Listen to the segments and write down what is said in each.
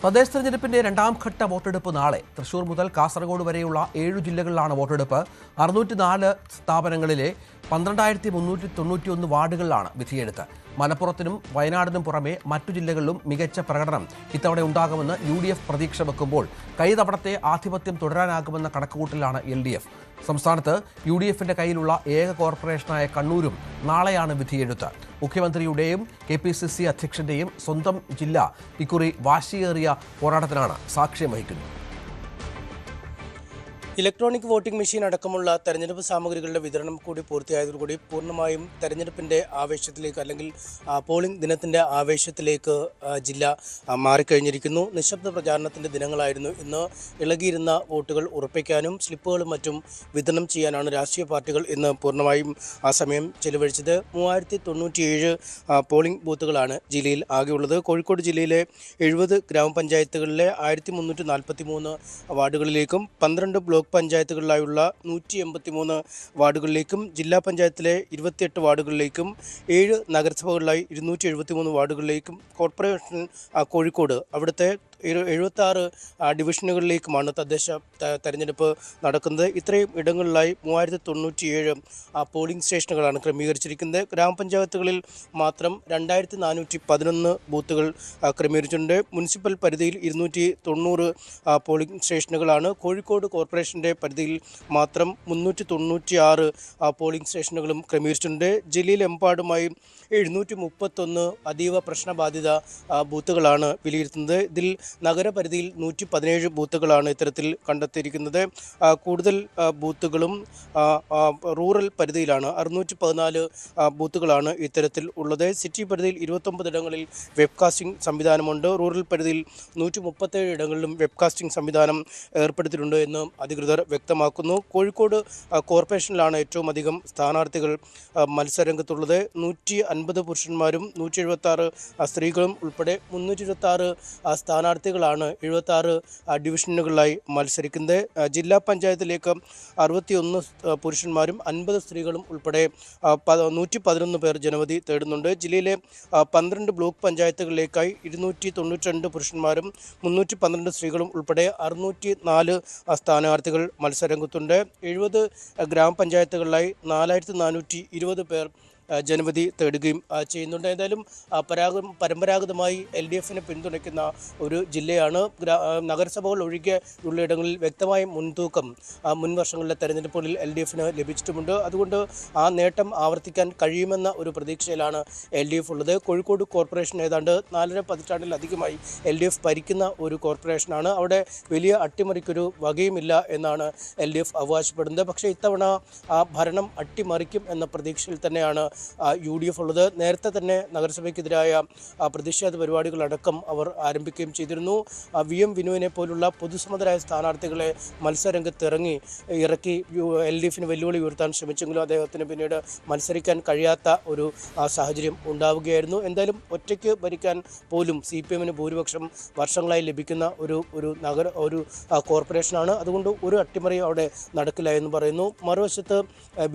തദ്ദേശ തെരഞ്ഞെടുപ്പിന്റെ രണ്ടാം ഘട്ട വോട്ടെടുപ്പ് നാളെ. തൃശൂർ മുതൽ കാസർഗോഡ് വരെയുള്ള 7 ജില്ലകളിലാണ് വോട്ടെടുപ്പ്. 604 സ്ഥാപനങ്ങളിലെ 12,391 വാർഡുകളിലാണ് വിധിയെഴുത്ത്. മലപ്പുറത്തിനും വയനാടിനും പുറമെ മറ്റു ജില്ലകളിലും മികച്ച പ്രകടനം ഇത്തവണ ഉണ്ടാകുമെന്ന് UDF പ്രതീക്ഷ വെക്കുമ്പോൾ കഴിഞ്ഞ ആധിപത്യം തുടരാനാകുമെന്ന കണക്കുകൂട്ടലാണ് LDF. സംസ്ഥാനത്ത് UDFിന്റെ കയ്യിലുള്ള ഏക കോർപ്പറേഷനായ കണ്ണൂരും നാളെയാണ് വിധിയെഴുത്ത്. മുഖ്യമന്ത്രിയുടെയും KPCC അധ്യക്ഷന്റെയും സ്വന്തം ജില്ല ഇക്കുറി വാശിയേറിയ പോരാട്ടത്തിനാണ് സാക്ഷ്യം വഹിക്കുന്നത്. ഇലക്ട്രോണിക് വോട്ടിംഗ് മെഷീൻ അടക്കമുള്ള തെരഞ്ഞെടുപ്പ് സാമഗ്രികളുടെ വിതരണം കൂടി പൂർത്തിയായതോടുകൂടി പൂർണ്ണമായും തെരഞ്ഞെടുപ്പിൻ്റെ ആവേശത്തിലേക്ക് അല്ലെങ്കിൽ പോളിംഗ് ദിനത്തിൻ്റെ ആവേശത്തിലേക്ക് ജില്ല മാറിക്കഴിഞ്ഞിരിക്കുന്നു. നിശബ്ദ പ്രചാരണത്തിൻ്റെ ദിനങ്ങളായിരുന്നു ഇന്ന്. ഇളകിയിരുന്ന വോട്ടുകൾ ഉറപ്പിക്കാനും സ്ലിപ്പുകളും മറ്റും വിതരണം ചെയ്യാനാണ് രാഷ്ട്രീയ പാർട്ടികൾ ഇന്ന് പൂർണ്ണമായും ആ സമയം ചെലവഴിച്ചത്. 3097 പോളിംഗ് ബൂത്തുകളാണ് ജില്ലയിൽ ആകെയുള്ളത്. കോഴിക്കോട് ജില്ലയിലെ 70 ഗ്രാമപഞ്ചായത്തുകളിലെ 1343 വാർഡുകളിലേക്കും 12 ബ്ലോക്ക് പഞ്ചായത്തുകളിലായുള്ള 183 വാർഡുകളിലേക്കും ജില്ലാ പഞ്ചായത്തിലെ 28 വാർഡുകളിലേക്കും 7 നഗരസഭകളിലായി 273 വാർഡുകളിലേക്കും കോർപ്പറേഷൻ കോഴിക്കോട് അവിടുത്തെ 76 ഡിവിഷനുകളിലേക്കുമാണ് തദ്ദേശ തെരഞ്ഞെടുപ്പ് നടക്കുന്നത്. ഇത്രയും ഇടങ്ങളിലായി 3097 പോളിംഗ് സ്റ്റേഷനുകളാണ് ക്രമീകരിച്ചിരിക്കുന്നത്. ഗ്രാമപഞ്ചായത്തുകളിൽ മാത്രം 2411 ബൂത്തുകൾ ക്രമീകരിച്ചിട്ടുണ്ട്. മുനിസിപ്പൽ പരിധിയിൽ 290 പോളിംഗ് സ്റ്റേഷനുകളാണ്. കോഴിക്കോട് കോർപ്പറേഷൻ്റെ പരിധിയിൽ മാത്രം 396 പോളിംഗ് സ്റ്റേഷനുകളും ക്രമീകരിച്ചിട്ടുണ്ട്. ജില്ലയിലെമ്പാടുമായി 731 അതീവ പ്രശ്നബാധിത ബൂത്തുകളാണ് വിലയിരുത്തുന്നത്. ഇതിൽ നഗരപരിധിയിൽ 117 ബൂത്തുകളാണ് ഇത്തരത്തിൽ കണ്ടെത്തിയിരിക്കുന്നത്. കൂടുതൽ ബൂത്തുകളും റൂറൽ പരിധിയിലാണ്. 614 ബൂത്തുകളാണ് ഇത്തരത്തിൽ ഉള്ളത്. സിറ്റി പരിധിയിൽ 29 ഇടങ്ങളിൽ വെബ്കാസ്റ്റിംഗ് സംവിധാനമുണ്ട്. റൂറൽ പരിധിയിൽ 137 ഇടങ്ങളിലും വെബ്കാസ്റ്റിംഗ് സംവിധാനം ഏർപ്പെടുത്തിയിട്ടുണ്ട് എന്ന് അധികൃതർ വ്യക്തമാക്കുന്നു. കോഴിക്കോട് കോർപ്പറേഷനിലാണ് ഏറ്റവും അധികം സ്ഥാനാർത്ഥികൾ മത്സരരംഗത്തുള്ളത്. 150 പുരുഷന്മാരും 176 സ്ത്രീകളും ഉൾപ്പെടെ 326 സ്ഥാനാർത്ഥികളാണ് 76 ഡിവിഷനുകളിലായി മത്സരിക്കുന്നത്. ജില്ലാ പഞ്ചായത്തിലേക്ക് 61 പുരുഷന്മാരും 50 സ്ത്രീകളും ഉൾപ്പെടെ 111 പേർ ജനവിധി തേടുന്നുണ്ട്. ജില്ലയിലെ 12 ബ്ലോക്ക് പഞ്ചായത്തുകളിലേക്കായി 292 പുരുഷന്മാരും 312 സ്ത്രീകളും ഉൾപ്പെടെ 604 സ്ഥാനാർത്ഥികൾ മത്സരരംഗത്തുണ്ട്. 70 ഗ്രാമപഞ്ചായത്തുകളിലായി 4420 പേർ ജനവിധി തേടുകയും ചെയ്യുന്നുണ്ട്. ഏതായാലും പരമ്പരാഗതമായി LDFിനെ പിന്തുണയ്ക്കുന്ന ഒരു ജില്ലയാണ്. നഗരസഭകൾ ഒഴികെ ഉള്ള ഇടങ്ങളിൽ വ്യക്തമായ മുൻതൂക്കം മുൻ വർഷങ്ങളിലെ തെരഞ്ഞെടുപ്പുകളിൽ LDFിന് ലഭിച്ചിട്ടുമുണ്ട്. അതുകൊണ്ട് ആ നേട്ടം ആവർത്തിക്കാൻ കഴിയുമെന്ന ഒരു പ്രതീക്ഷയിലാണ് LDF ഉള്ളത്. കോഴിക്കോട് കോർപ്പറേഷൻ ഏതാണ്ട് 4.5 പതിറ്റാണ്ടിലധികമായി LDF ഭരിക്കുന്ന ഒരു കോർപ്പറേഷനാണ്. അവിടെ വലിയ അട്ടിമറിക്കൊരു വകയുമില്ല എന്നാണ് LDF അവകാശപ്പെടുന്നത്. പക്ഷേ ഇത്തവണ ആ ഭരണം അട്ടിമറിക്കും എന്ന പ്രതീക്ഷയിൽ തന്നെയാണ് UDF ഉള്ളത്. നേരത്തെ തന്നെ നഗരസഭയ്ക്കെതിരായ പ്രതിഷേധ പരിപാടികളടക്കം അവർ ആരംഭിക്കുകയും ചെയ്തിരുന്നു. VM വിനുവിനെ പോലുള്ള പൊതുസമ്മതരായ സ്ഥാനാർത്ഥികളെ മത്സരരംഗത്ത് ഇറക്കി LDFിന് വെല്ലുവിളി ഉയർത്താൻ ശ്രമിച്ചെങ്കിലും അദ്ദേഹത്തിന് പിന്നീട് മത്സരിക്കാൻ കഴിയാത്ത ഒരു സാഹചര്യം ഉണ്ടാവുകയായിരുന്നു. എന്തായാലും ഒറ്റയ്ക്ക് ഭരിക്കാൻ പോലും CPMന് ഭൂരിപക്ഷം വർഷങ്ങളായി ലഭിക്കുന്ന ഒരു കോർപ്പറേഷനാണ്. അതുകൊണ്ട് ഒരു അട്ടിമറി അവിടെ നടക്കില്ല എന്ന് പറയുന്നു. മറുവശത്ത്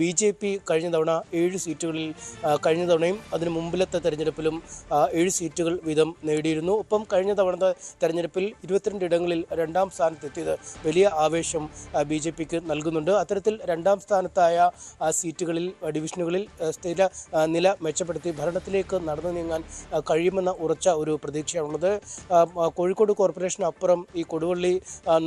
BJP കഴിഞ്ഞ തവണ 7 സീറ്റുകളിൽ കഴിഞ്ഞ തവണയും അതിന് മുമ്പിലത്തെ തെരഞ്ഞെടുപ്പിലും 7 സീറ്റുകൾ വീതം നേടിയിരുന്നു. ഒപ്പം കഴിഞ്ഞ തവണത്തെ തെരഞ്ഞെടുപ്പിൽ 22 ഇടങ്ങളിൽ 2ാം സ്ഥാനത്തെത്തിയത് വലിയ ആവേശം BJPക്ക് നൽകുന്നുണ്ട്. അത്തരത്തിൽ 2ാം സ്ഥാനത്തായ ഡിവിഷനുകളിൽ സ്ഥിര നില മെച്ചപ്പെടുത്തി ഭരണത്തിലേക്ക് നടന്നു നീങ്ങാൻ കഴിയുമെന്ന ഉറച്ച ഒരു പ്രതീക്ഷയാണുള്ളത്. കോഴിക്കോട് കോർപ്പറേഷന് അപ്പുറം ഈ കൊടുവള്ളി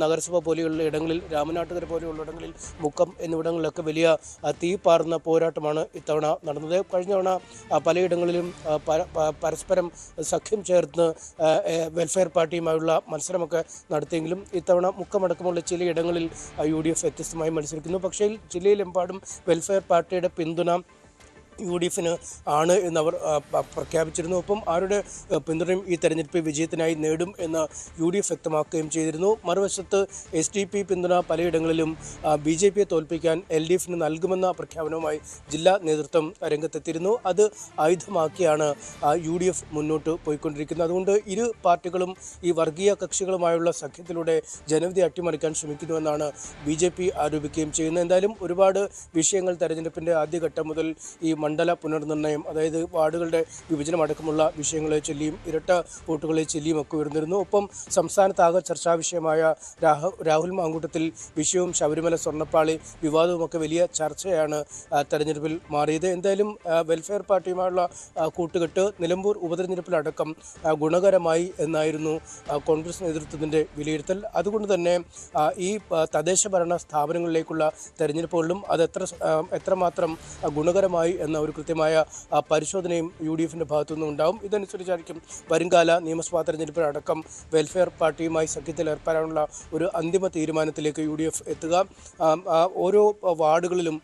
നഗരസഭ പോലെയുള്ള ഇടങ്ങളിൽ, രാമനാട്ടുകര പോലെയുള്ള ഇടങ്ങളിൽ, മുക്കം എന്നിവിടങ്ങളിലൊക്കെ വലിയ തീപാറുന്ന പോരാട്ടമാണ് ഇത്തവണ നടന്നത്. കഴിഞ്ഞ തവണ പലയിടങ്ങളിലും പരസ്പരം സഖ്യം ചേർന്ന് വെൽഫെയർ പാർട്ടിയുമായുള്ള മത്സരമൊക്കെ നടത്തിയെങ്കിലും ഇത്തവണ മുക്കമടക്കമുള്ള ചിലയിടങ്ങളിൽ UDF വ്യത്യസ്തമായി മത്സരിക്കുന്നു. പക്ഷേ ജില്ലയിലെമ്പാടും വെൽഫെയർ പാർട്ടിയുടെ പിന്തുണ UDFിന് ആണ് എന്നവർ പ്രഖ്യാപിച്ചിരുന്നു. ഒപ്പം ആരുടെ പിന്തുണയും ഈ തെരഞ്ഞെടുപ്പ് വിജയത്തിനായി നേടും എന്ന് UDF വ്യക്തമാക്കുകയും ചെയ്തിരുന്നു. മറുവശത്ത് SDP പിന്തുണ പലയിടങ്ങളിലും BJPയെ തോൽപ്പിക്കാൻ LDFിന് നൽകുമെന്ന പ്രഖ്യാപനവുമായി ജില്ലാ നേതൃത്വം രംഗത്തെത്തിയിരുന്നു. അത് ആയുധമാക്കിയാണ് UDF മുന്നോട്ട് പോയിക്കൊണ്ടിരിക്കുന്നത്. അതുകൊണ്ട് ഇരു പാർട്ടികളും ഈ വർഗീയ കക്ഷികളുമായുള്ള സഖ്യത്തിലൂടെ ജനവിധി അട്ടിമറിക്കാൻ ശ്രമിക്കുന്നുവെന്നാണ് BJP ആരോപിക്കുകയും ചെയ്യുന്നത്. എന്തായാലും ഒരുപാട് വിഷയങ്ങൾ തെരഞ്ഞെടുപ്പിൻ്റെ ആദ്യഘട്ടം മുതൽ ഈ മണ്ഡല പുനർനിർണ്ണയം, അതായത് വാർഡുകളുടെ വിഭജനം അടക്കമുള്ള വിഷയങ്ങളെ ചൊല്ലിയും ഇരട്ട വോട്ടുകളെ ചൊല്ലിയും ഒക്കെ ഉയർന്നിരുന്നു. ഒപ്പം സംസ്ഥാനത്താകെ ചർച്ചാ വിഷയമായ രാഹുൽ മാങ്കൂട്ടത്തിൽ വിഷയവും ശബരിമല സ്വർണ്ണപ്പാളി വിവാദവുമൊക്കെ വലിയ ചർച്ചയാണ് തെരഞ്ഞെടുപ്പിൽ മാറിയത്. എന്തായാലും വെൽഫെയർ പാർട്ടിയുമായുള്ള കൂട്ടുകെട്ട് നിലമ്പൂർ ഉപതെരഞ്ഞെടുപ്പിലടക്കം ഗുണകരമായി എന്നായിരുന്നു കോൺഗ്രസ് നേതൃത്വത്തിൻ്റെ വിലയിരുത്തൽ. അതുകൊണ്ട് തന്നെ ഈ തദ്ദേശ ഭരണ സ്ഥാപനങ്ങളിലേക്കുള്ള തെരഞ്ഞെടുപ്പുകളിലും അത് എത്രമാത്രം ഗുണകരമായി എന്ന ഒരു കൃത്യമായ പരിശോധനയും UDFിൻ്റെ ഭാഗത്തുനിന്നും ഉണ്ടാവും. ഇതനുസരിച്ചായിരിക്കും വരുംകാല നിയമസഭാ തെരഞ്ഞെടുപ്പിലടക്കം വെൽഫെയർ പാർട്ടിയുമായി സഖ്യത്തിൽ ഏർപ്പെടാനുള്ള ഒരു അന്തിമ തീരുമാനത്തിലേക്ക് UDF എത്തുക. ഓരോ വാർഡുകളിലും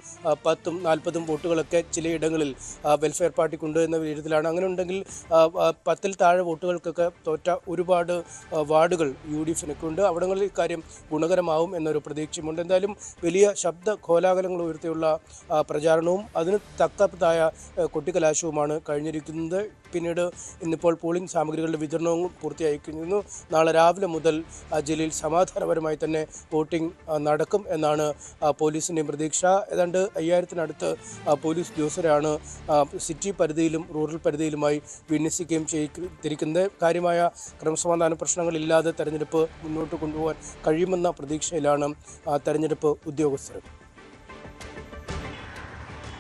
10ഉം 40ഉം വോട്ടുകളൊക്കെ ചിലയിടങ്ങളിൽ വെൽഫെയർ പാർട്ടിക്കുണ്ട് എന്ന വിലയിരുത്തലാണ്. അങ്ങനെ ഉണ്ടെങ്കിൽ 10ൽ താഴെ വോട്ടുകൾക്കൊക്കെ തോറ്റ ഒരുപാട് വാർഡുകൾ UDFിനൊക്കെ ഉണ്ട്. അവിടങ്ങളിൽ ഇക്കാര്യം ഗുണകരമാവും എന്നൊരു പ്രതീക്ഷയുമുണ്ട്. എന്തായാലും വലിയ ശബ്ദ കോലാഹലങ്ങൾ ഉയർത്തിയുള്ള പ്രചാരണവും അതിന് തക്കതായ കൊട്ടിക്കലാശവുമാണ് കഴിഞ്ഞിരിക്കുന്നത്. പിന്നീട് ഇന്നിപ്പോൾ പോളിംഗ് സാമഗ്രികളുടെ വിതരണവും പൂർത്തിയായിരിക്കുന്നു. നാളെ രാവിലെ മുതൽ ജില്ലയിൽ സമാധാനപരമായി തന്നെ വോട്ടിംഗ് നടക്കും എന്നാണ് പോലീസിൻ്റെ പ്രതീക്ഷ. ഏതാണ്ട് 5000-നടുത്ത് പോലീസ് ഉദ്യോഗസ്ഥരാണ് സിറ്റി പരിധിയിലും റൂറൽ പരിധിയിലുമായി വിന്യസിക്കുകയും ചെയ്തിരിക്കുന്നത്. കാര്യമായ ക്രമസമാധാന പ്രശ്നങ്ങളില്ലാതെ തെരഞ്ഞെടുപ്പ് മുന്നോട്ട് കൊണ്ടുപോകാൻ കഴിയുമെന്ന പ്രതീക്ഷയിലാണ് തെരഞ്ഞെടുപ്പ് ഉദ്യോഗസ്ഥർ.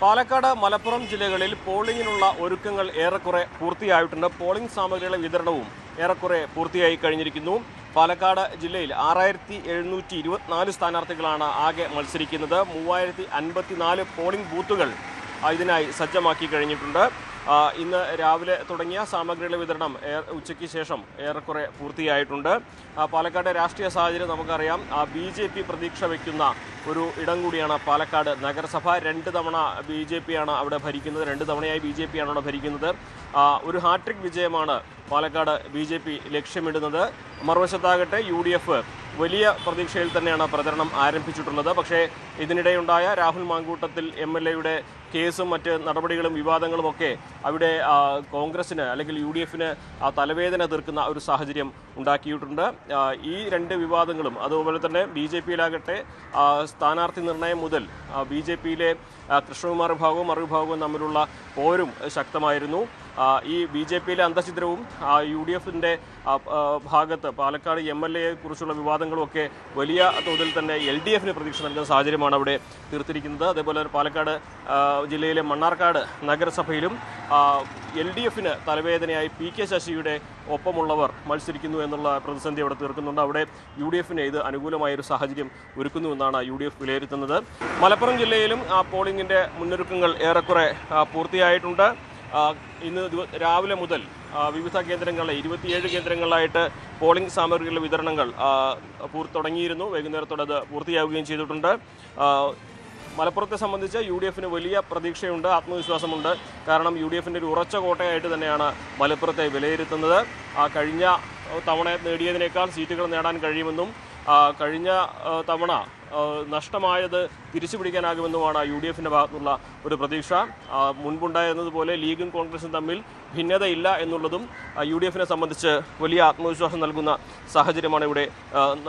പാലക്കാട്, മലപ്പുറം ജില്ലകളിൽ പോളിംഗിനുള്ള ഒരുക്കങ്ങൾ ഏറെക്കുറെ പൂർത്തിയായിട്ടുണ്ട്. പോളിംഗ് സാമഗ്രികളുടെ വിതരണവും ഏറെക്കുറെ പൂർത്തിയായി കഴിഞ്ഞിരിക്കുന്നു. പാലക്കാട് ജില്ലയിൽ 6724 സ്ഥാനാർത്ഥികളാണ് ആകെ മത്സരിക്കുന്നത്. 3054 പോളിംഗ് ബൂത്തുകൾ ഇതിനായി സജ്ജമാക്കി കഴിഞ്ഞിട്ടുണ്ട്. ഇന്ന് രാവിലെ തുടങ്ങിയ സാമഗ്രികളുടെ വിതരണം ഉച്ചയ്ക്ക് ശേഷം ഏറെക്കുറെ പൂർത്തിയായിട്ടുണ്ട്. പാലക്കാട് രാഷ്ട്രീയ സാഹചര്യം നമുക്കറിയാം. BJP പ്രതീക്ഷ വയ്ക്കുന്ന ഒരു ഇടം കൂടിയാണ് പാലക്കാട് നഗരസഭ. 2 തവണ BJP ആണ് അവിടെ ഭരിക്കുന്നത്. 2 തവണയായി BJP ആണ് അവിടെ ഭരിക്കുന്നത്. ഒരു ഹാട്രിക് വിജയമാണ് പാലക്കാട് BJP ലക്ഷ്യമിടുന്നത്. മറുവശത്താകട്ടെ UDF വലിയ പ്രതീക്ഷയിൽ തന്നെയാണ് പ്രചരണം ആരംഭിച്ചിട്ടുള്ളത്. പക്ഷേ ഇതിനിടെയുണ്ടായ രാഹുൽ മാങ്കൂട്ടത്തിൽ MLAയുടെ കേസും മറ്റ് നടപടികളും വിവാദങ്ങളുമൊക്കെ അവിടെ കോൺഗ്രസിന് അല്ലെങ്കിൽ UDFിന് തലവേദന തീർക്കുന്ന ഒരു സാഹചര്യം ഉണ്ടാക്കിയിട്ടുണ്ട്. ഈ 2 വിവാദങ്ങളും അതുപോലെ തന്നെ BJPയിലാകട്ടെ സ്ഥാനാർത്ഥി നിർണയം മുതൽ BJPയിലെ കൃഷ്ണകുമാർ വിഭാഗവും മറുവിഭാഗവും തമ്മിലുള്ള പോരും ശക്തമായിരുന്നു. ഈ BJPയിലെ അന്തഃഛിദ്രവും UDFിൻ്റെ ഭാഗത്ത് പാലക്കാട് MLAയെ കുറിച്ചുള്ള വിവാദങ്ങളുമൊക്കെ വലിയ തോതിൽ തന്നെ LDFിന് പ്രതീക്ഷ നൽകുന്ന സാഹചര്യമാണ് അവിടെ തീർത്തിരിക്കുന്നത്. അതേപോലെ പാലക്കാട് ജില്ലയിലെ മണ്ണാർക്കാട് നഗരസഭയിലും LDFിന് തലവേദനയായി PK ശശിയുടെ ഒപ്പമുള്ളവർ മത്സരിക്കുന്നു എന്നുള്ള പ്രതിസന്ധി അവിടെ തീർക്കുന്നുണ്ട്. അവിടെ UDFിന് ഇത് അനുകൂലമായൊരു സാഹചര്യം ഒരുക്കുന്നുവെന്നാണ് UDF വിലയിരുത്തുന്നത്. മലപ്പുറം ജില്ലയിലും പോളിംഗിൻ്റെ മുന്നൊരുക്കങ്ങൾ ഏറെക്കുറെ പൂർത്തിയായിട്ടുണ്ട്. ഇന്ന് രാവിലെ മുതൽ വിവിധ കേന്ദ്രങ്ങളിലെ 27 കേന്ദ്രങ്ങളിലായിട്ട് പോളിംഗ് സാമഗ്രികളുടെ വിതരണങ്ങൾ തുടങ്ങിയിരുന്നു. വൈകുന്നേരത്തോടെ അത് പൂർത്തിയാവുകയും ചെയ്തിട്ടുണ്ട്. മലപ്പുറത്തെ സംബന്ധിച്ച് UDFിന് വലിയ പ്രതീക്ഷയുണ്ട്, ആത്മവിശ്വാസമുണ്ട്. കാരണം UDFിൻ്റെ ഒരു ഉറച്ച കോട്ടയായിട്ട് തന്നെയാണ് മലപ്പുറത്തെ വിലയിരുത്തുന്നത്. കഴിഞ്ഞ തവണ നേടിയതിനേക്കാൾ സീറ്റുകൾ നേടാൻ കഴിയുമെന്നും കഴിഞ്ഞ തവണ നഷ്ടമായത് തിരിച്ചു പിടിക്കാനാകുമെന്നുമാണ് UDFിൻ്റെ ഭാഗത്തുനിന്നുള്ള ഒരു പ്രതീക്ഷ. മുൻപുണ്ടായിരുന്നതുപോലെ ലീഗും കോൺഗ്രസും തമ്മിൽ ഭിന്നതയില്ല എന്നുള്ളതും UDFിനെ സംബന്ധിച്ച് വലിയ ആത്മവിശ്വാസം നൽകുന്ന സാഹചര്യമാണ് ഇവിടെ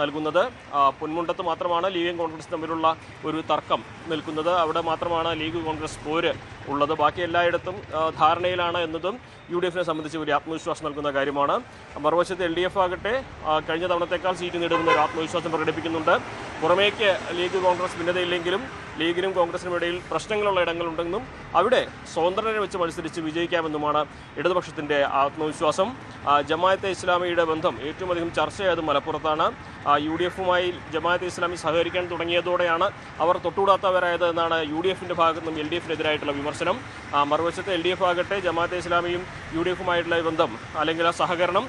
നൽകുന്നത്. പൊന്മുണ്ടത്ത് മാത്രമാണ് ലീഗും കോൺഗ്രസും തമ്മിലുള്ള ഒരു തർക്കം നിൽക്കുന്നത്. അവിടെ മാത്രമാണ് ലീഗ് കോൺഗ്രസ് പോര് ഉള്ളത്. ബാക്കി എല്ലായിടത്തും ധാരണയിലാണ് എന്നതും UDFിനെ സംബന്ധിച്ച് വലിയ ആത്മവിശ്വാസം നൽകുന്ന കാര്യമാണ്. മറുവശത്ത് LDF ആകട്ടെ കഴിഞ്ഞ തവണത്തേക്കാൾ സീറ്റ് നേടുമെന്ന് ഒരു ആത്മവിശ്വാസം പ്രകടിപ്പിക്കുന്നുണ്ട്. പുറമേക്ക് ലീഗ് കോൺഗ്രസ് ഭിന്നതയില്ലെങ്കിലും ലീഗിനും കോൺഗ്രസിനും ഇടയിൽ പ്രശ്നങ്ങളുള്ള ഇടങ്ങളുണ്ടെന്നും അവിടെ സ്വതന്ത്രനെ വെച്ച് മത്സരിച്ച് വിജയിക്കാമെന്നുമാണ് ഇടതുപക്ഷത്തിൻ്റെ ആത്മവിശ്വാസം. ജമാഅത്തെ ഇസ്ലാമിയുടെ ബന്ധം ഏറ്റവും അധികം ചർച്ചയായത് മലപ്പുറത്താണ്. UDFുമായി ജമാഅത്തെ ഇസ്ലാമി സഹകരിക്കാൻ തുടങ്ങിയതോടെയാണ് അവർ തൊട്ടുകൂടാത്തവരായത് എന്നാണ് UDFിൻ്റെ ഭാഗത്തു നിന്നും LDFിനെതിരായിട്ടുള്ള വിമർശനം. മറുവശത്ത് LDF ആകട്ടെ ജമാഅത്തെ ഇസ്ലാമിയും UDFുമായിട്ടുള്ള ബന്ധം അല്ലെങ്കിൽ ആ സഹകരണം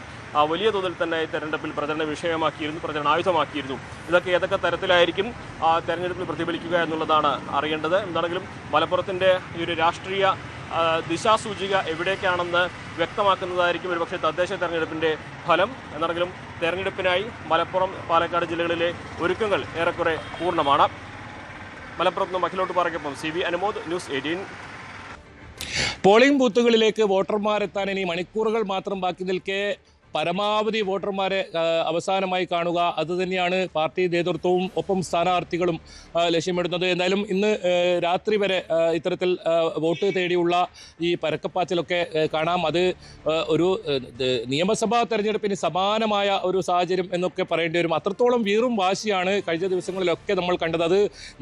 വലിയ തോതിൽ തന്നെ തെരഞ്ഞെടുപ്പിൽ പ്രചരണ വിഷയമാക്കിയിരുന്നു, പ്രചരണ ആയുധമാക്കിയിരുന്നു. ഇതൊക്കെ ഏതൊക്കെ തരത്തിലായിരിക്കും തെരഞ്ഞെടുപ്പിൽ പ്രതിഫലിക്കുക എന്നുള്ളതാണ് അറിയേണ്ടത്. എന്താണെങ്കിലും മലപ്പുറത്തിൻ്റെ ഈ ഒരു രാഷ്ട്രീയ ദിശാസൂചിക എവിടേക്കാണെന്ന് വ്യക്തമാക്കുന്നതായിരിക്കും ഒരുപക്ഷെ തദ്ദേശ തെരഞ്ഞെടുപ്പിൻ്റെ ഫലം. എന്നാണെങ്കിലും തെരഞ്ഞെടുപ്പിനായി മലപ്പുറം, പാലക്കാട് ജില്ലകളിലെ ഒരുക്കങ്ങൾ ഏറെക്കുറെ പൂർണ്ണമാണ്. മലപ്പുറത്ത് നിന്ന് അഖിലോട്ട് പാറയ്ക്കൊപ്പം CB അനുമോദ്, ന്യൂസ് 18. പോളിംഗ് ബൂത്തുകളിലേക്ക് വോട്ടർമാരെത്താൻ ഇനി മണിക്കൂറുകൾ മാത്രം ബാക്കി നിൽക്കെ പരമാവധി വോട്ടർമാരെ അവസാനമായി കാണുക, അതുതന്നെയാണ് പാർട്ടി നേതൃത്വവും ഒപ്പം സ്ഥാനാർത്ഥികളും ലക്ഷ്യമിടുന്നത്. എന്തായാലും ഇന്ന് രാത്രി വരെ ഇത്തരത്തിൽ വോട്ട് തേടിയുള്ള ഈ പരക്കപ്പാച്ചിലൊക്കെ കാണാം. അത് ഒരു നിയമസഭാ തെരഞ്ഞെടുപ്പിന് സമാനമായ ഒരു സാഹചര്യം എന്നൊക്കെ പറയേണ്ടി വരും. അത്രത്തോളം വീറും വാശിയാണ് കഴിഞ്ഞ ദിവസങ്ങളിലൊക്കെ നമ്മൾ കണ്ടത്. അത്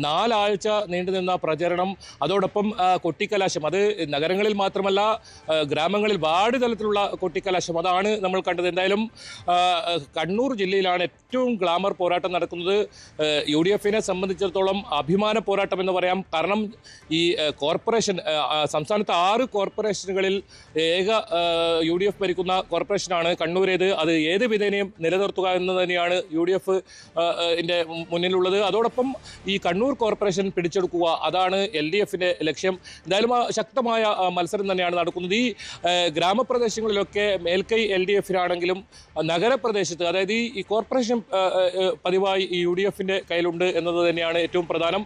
4 ആഴ്ച നീണ്ടുനിന്ന പ്രചരണം, അതോടൊപ്പം കൊട്ടിക്കലാശം, അത് നഗരങ്ങളിൽ മാത്രമല്ല ഗ്രാമങ്ങളിൽ വാർഡ് തലത്തിലുള്ള കൊട്ടിക്കലാശം, അതാണ് നമ്മൾ കണ്ടത്. എന്തായാലും കണ്ണൂർ ജില്ലയിലാണ് ഏറ്റവും ഗ്ലാമർ പോരാട്ടം നടക്കുന്നത്. UDF-നെ സംബന്ധിച്ചിടത്തോളം അഭിമാന പോരാട്ടം എന്ന് പറയാം. കാരണം ഈ കോർപ്പറേഷൻ സംസ്ഥാനത്തെ 6 കോർപ്പറേഷനുകളിൽ ഏക UDF ഭരിക്കുന്ന കോർപ്പറേഷനാണ് കണ്ണൂരേത്. അത് ഏത് വിധേനയും നിലനിർത്തുക എന്ന് തന്നെയാണ് UDF-ന്റെ മുന്നിലുള്ളത്. അതോടൊപ്പം ഈ കണ്ണൂർ കോർപ്പറേഷൻ പിടിച്ചെടുക്കുക, അതാണ് LDF-ന്റെ ലക്ഷ്യം. എന്തായാലും ശക്തമായ മത്സരം തന്നെയാണ് നടക്കുന്നത്. ഈ ഗ്രാമപ്രദേശങ്ങളിലൊക്കെ മേൽക്കൈ LDF-നാണെങ്കിലും നഗരപ്രദേശത്ത്, അതായത് ഈ കോർപ്പറേഷൻ പതിവായി ഈ UDF-ന്റെ കയ്യിലുണ്ട് എന്നത് തന്നെയാണ് ഏറ്റവും പ്രധാനം.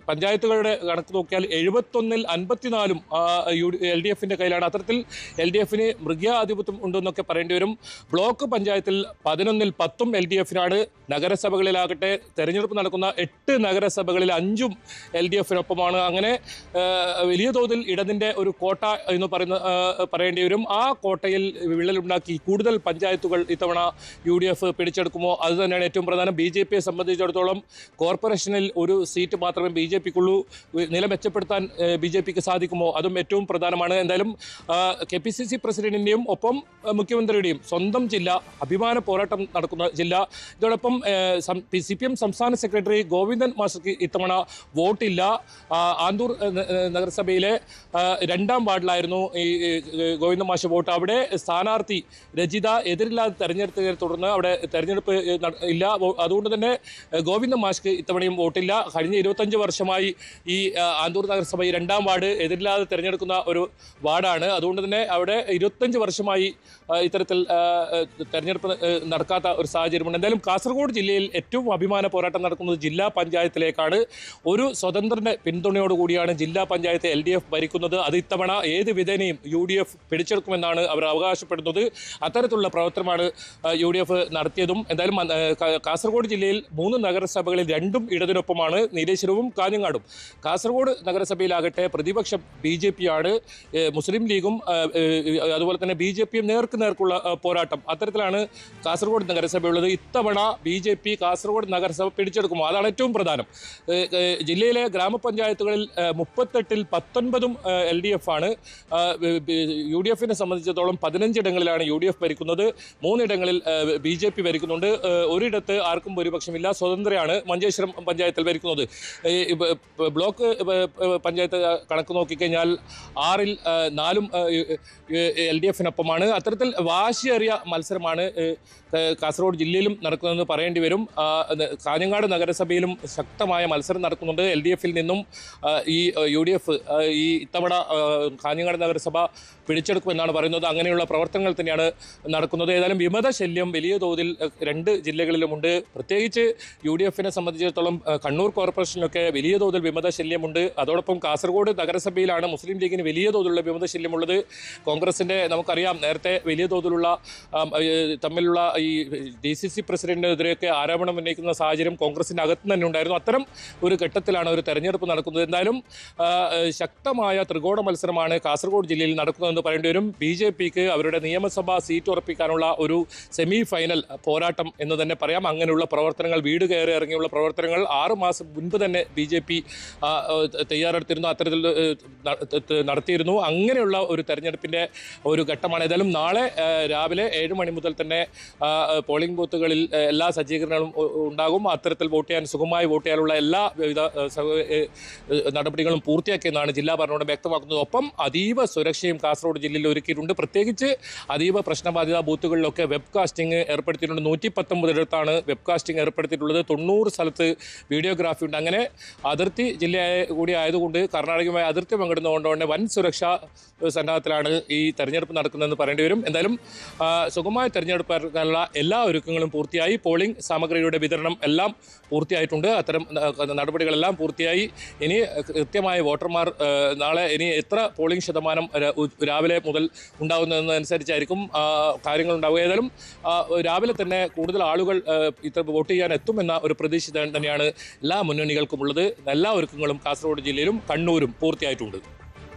പഞ്ചായത്തുകളുടെ കണക്ക് നോക്കിയാൽ 71-ൽ 54-ഉം LDF-ന്റെ കയ്യിലാണ്. അത്തരത്തിൽ LDF-ന് മൃഗാധിപത്യം ഉണ്ടെന്നൊക്കെ പറയേണ്ടി വരും. ബ്ലോക്ക് പഞ്ചായത്തിൽ 11-ൽ 10-ഉം LDF-നാണ്. നഗരസഭകളിലാകട്ടെ തെരഞ്ഞെടുപ്പ് നടക്കുന്ന 8 നഗരസഭകളിൽ 5-ഉം LDF-നൊപ്പമാണ്. അങ്ങനെ വലിയ തോതിൽ ഇടതിൻ്റെ ഒരു കോട്ട എന്ന് പറയേണ്ടി വരും. ആ കോട്ടയിൽ വിള്ളലുണ്ടാക്കി കൂടുതൽ പഞ്ചായത്തുകൾ ഇത്തവണ UDF പിടിച്ചെടുക്കുമോ, അത് തന്നെയാണ് ഏറ്റവും പ്രധാനം. BJP-യെ സംബന്ധിച്ചിടത്തോളം കോർപ്പറേഷനിൽ ഒരു സീറ്റ് മാത്രമേ BJP-ക്കുള്ളൂ. നില മെച്ചപ്പെടുത്താൻ BJP-ക്ക് സാധിക്കുമോ, അതും ഏറ്റവും പ്രധാനമാണ്. എന്തായാലും KPCC പ്രസിഡന്റിൻ്റെയും ഒപ്പം മുഖ്യമന്ത്രിയുടെയും സ്വന്തം ജില്ല, അഭിമാന പോരാട്ടം നടക്കുന്ന ജില്ല. ഇതോടൊപ്പം CPM സംസ്ഥാന സെക്രട്ടറി ഗോവിന്ദൻ മാസ്റ്റർക്ക് ഇത്തവണ വോട്ടില്ല. ആന്തൂർ നഗരസഭയിലെ 2-ാം വാർഡിലായിരുന്നു ഈ ഗോവിന്ദൻ മാഷ് വോട്ട്. അവിടെ സ്ഥാനാർത്ഥി രജിത എതിരില്ലാതെ തെരഞ്ഞെടുത്തതിനെ തുടർന്ന് അവിടെ തെരഞ്ഞെടുപ്പ് ഇല്ല. അതുകൊണ്ട് തന്നെ ഗോവിന്ദൻ മാഷ്ക്ക് ഇത്തവണയും വോട്ടില്ല. കഴിഞ്ഞ 25 വർഷമായി ഈ ആന്തൂർ നഗരസഭ 2-ാം വാർഡ് എതിരില്ലാതെ തിരഞ്ഞെടുക്കുന്ന ഒരു വാർഡാണ്. അതുകൊണ്ട് തന്നെ അവിടെ 25 വർഷമായി ഇത്തരത്തിൽ തെരഞ്ഞെടുപ്പ് നടക്കാത്ത ഒരു സാഹചര്യമുണ്ട്. എന്തായാലും കാസർഗോഡ് ജില്ലയിൽ ഏറ്റവും അഭിമാന പോരാട്ടം നടക്കുന്നത് ജില്ലാ പഞ്ചായത്തിലേക്കാണ്. ഒരു സ്വതന്ത്രന്റെ പിന്തുണയോടുകൂടിയാണ് ജില്ലാ പഞ്ചായത്ത് LDF ഭരിക്കുന്നത്. അത് ഇത്തവണ ഏത് വിധേനയും UDF പിടിച്ചെടുക്കുമെന്നാണ് അവർ അവകാശപ്പെടുന്നത്. അത്തരത്തിലുള്ള പ്രവർത്തനമാണ് UDF നടത്തിയതും. എന്തായാലും കാസർഗോഡ് ജില്ലയിൽ 3 നഗരസഭകളിൽ 2-ഉം ഇടതിനൊപ്പമാണ്, നീലേശ്വരവും കാഞ്ഞങ്ങാടും. കാസർഗോഡ് നഗരസഭയിലാകട്ടെ പ്രതിപക്ഷം BJP-യാണ്. മുസ്ലിം ലീഗും അതുപോലെ തന്നെ BJP-യും നേർക്കുള്ള പോരാട്ടം. അത്തരത്തിലാണ് കാസർഗോഡ് നഗരസഭയുള്ളത്. ഇത്തവണ BJP കാസർഗോഡ് നഗരസഭ പിടിച്ചെടുക്കുമോ, അതാണ് ഏറ്റവും പ്രധാനം. ജില്ലയിലെ ഗ്രാമപഞ്ചായത്തുകളിൽ 38-ൽ 19-ഉം LDF-ആണ്. UDF-നെ സംബന്ധിച്ചിടത്തോളം 15 ഇടങ്ങളിലാണ് UDF ഭരിക്കുന്നത്. 3 ഇടങ്ങളിൽ BJP ഭരിക്കുന്നുണ്ട്. ഒരിടത്ത് ആർക്കും ഭൂരിപക്ഷമില്ല, സ്വതന്ത്രയാണ് മഞ്ചേശ്വരം പഞ്ചായത്തിൽ ഭരിക്കുന്നത്. ബ്ലോക്ക് പഞ്ചായത്ത് കണക്ക് നോക്കിക്കഴിഞ്ഞാൽ 6-ൽ 4-ഉം LDF-നൊപ്പമാണ്. അത്തരത്തിൽ വാശിയേറിയ മത്സരമാണ് കാസർഗോഡ് ജില്ലയിലും നടക്കുന്നതെന്ന് പറയേണ്ടി വരും. കാഞ്ഞങ്ങാട് നഗരസഭയിലും ശക്തമായ മത്സരം നടക്കുന്നുണ്ട്. LDF-ൽ നിന്നും ഈ UDF ഈ ഇത്തവണ കാഞ്ഞങ്ങാട് നഗരസഭ പിടിച്ചെടുക്കുമെന്നാണ് പറയുന്നത്. അങ്ങനെയുള്ള പ്രവർത്തനങ്ങൾ തന്നെയാണ് നടക്കുന്നത്. ഏതായാലും വിമതശല്യം വലിയ തോതിൽ 2 ജില്ലകളിലുമുണ്ട്. പ്രത്യേകിച്ച് UDF-നെ സംബന്ധിച്ചിടത്തോളം കണ്ണൂർ കോർപ്പറേഷനിലൊക്കെ വലിയ തോതിൽ വിമതശല്യമുണ്ട്. അതോടൊപ്പം കാസർഗോഡ് നഗരസഭയിലാണ് മുസ്ലിം ലീഗിന് വലിയ തോതിലുള്ള വിമതശല്യമുള്ളത്. കോൺഗ്രസിൻ്റെ നമുക്കറിയാം നേരത്തെ വലിയ തോതിലുള്ള തമ്മിലുള്ള ഈ DCC പ്രസിഡന്റിനെതിരെയൊക്കെ ആരോപണം ഉന്നയിക്കുന്ന സാഹചര്യം കോൺഗ്രസിൻ്റെ അകത്ത് തന്നെ ഉണ്ടായിരുന്നു. അത്തരം ഒരു ഘട്ടത്തിലാണ് ഒരു തെരഞ്ഞെടുപ്പ് നടക്കുന്നത്. എന്തായാലും ശക്തമായ ത്രികോണ മത്സരമാണ് കാസർഗോഡ് ജില്ലയിൽ നടക്കുന്നതെന്ന് പറയേണ്ടി വരും. BJP-ക്ക് അവരുടെ നിയമസഭാ സീറ്റ് ഉറപ്പിക്കാനുള്ള ഒരു സെമി ഫൈനൽ പോരാട്ടം എന്ന് തന്നെ പറയാം. അങ്ങനെയുള്ള പ്രവർത്തനങ്ങൾ, വീട് കയറി ഇറങ്ങിയുള്ള പ്രവർത്തനങ്ങൾ 6 മാസം മുൻപ് തന്നെ BJP തയ്യാറെടുത്തിരുന്നു, അത്തരത്തിൽ നടത്തിയിരുന്നു. അങ്ങനെയുള്ള ഒരു തെരഞ്ഞെടുപ്പിൻ്റെ ഒരു ഘട്ടമാണ്. ഏതായാലും നാളെ രാവിലെ 7 മണി മുതൽ തന്നെ പോളിംഗ് ബൂത്തുകളിൽ എല്ലാ സജ്ജീകരണങ്ങളും ഉണ്ടാകും. അത്തരത്തിൽ സുഗമമായി വോട്ട് ചെയ്യാനുള്ള എല്ലാ വിധ നടപടികളും പൂർത്തിയാക്കിയെന്നാണ് ജില്ലാ ഭരണകൂടം വ്യക്തമാക്കുന്നത്. ഒപ്പം അതീവ സുരക്ഷയും കാസർഗോഡ് ജില്ലയിൽ ഒരുക്കിയിട്ടുണ്ട്. പ്രത്യേകിച്ച് അതീവ പ്രശ്നബാധിത ബൂത്തുകളിലൊക്കെ വെബ് കാസ്റ്റിംഗ് ഏർപ്പെടുത്തിയിട്ടുണ്ട്. 119 വെബ് കാസ്റ്റിംഗ് ഏർപ്പെടുത്തിയിട്ടുള്ളത്. 90 സ്ഥലത്ത് വീഡിയോഗ്രാഫി ഉണ്ട്. അങ്ങനെ അതിർത്തി ജില്ല കൂടി ആയതുകൊണ്ട് കർണാടകയുമായി അതിർത്തി പങ്കിടുന്നതുകൊണ്ട് വൻ സുരക്ഷാ സന്നാഹത്തിലാണ് ഈ തെരഞ്ഞെടുപ്പ് നടക്കുന്നതെന്ന് പറയേണ്ടി വരും. എന്തായാലും സുഗമമായ തെരഞ്ഞെടുപ്പിനുള്ള എല്ലാ ഒരുക്കങ്ങളും പൂർത്തിയായി. പോളിംഗ് സാമഗ്രിയുടെ വിതരണം എല്ലാം പൂർത്തിയായിട്ടുണ്ട്. അത്തരം നടപടികളെല്ലാം പൂർത്തിയായി. ഇനി കൃത്യമായ വോട്ടർമാർ നാളെ ഇനി എത്ര പോളിംഗ് ശതമാനം രാവിലെ മുതൽ ഉണ്ടാകുന്നത് എന്നതനുസരിച്ചായിരിക്കും കാര്യങ്ങൾ ഉണ്ടാവുക. ഏതായാലും രാവിലെ തന്നെ കൂടുതൽ ആളുകൾ ഇത്ര വോട്ട് ചെയ്യാൻ എത്തുമെന്ന ഒരു പ്രതീക്ഷ തന്നെയാണ് എല്ലാ മുന്നണികൾക്കുമുള്ളത്. എല്ലാ ഒരുക്കങ്ങളും കാസർഗോഡ് ജില്ലയിലും കണ്ണൂരും പൂർത്തിയായിട്ടുണ്ട്.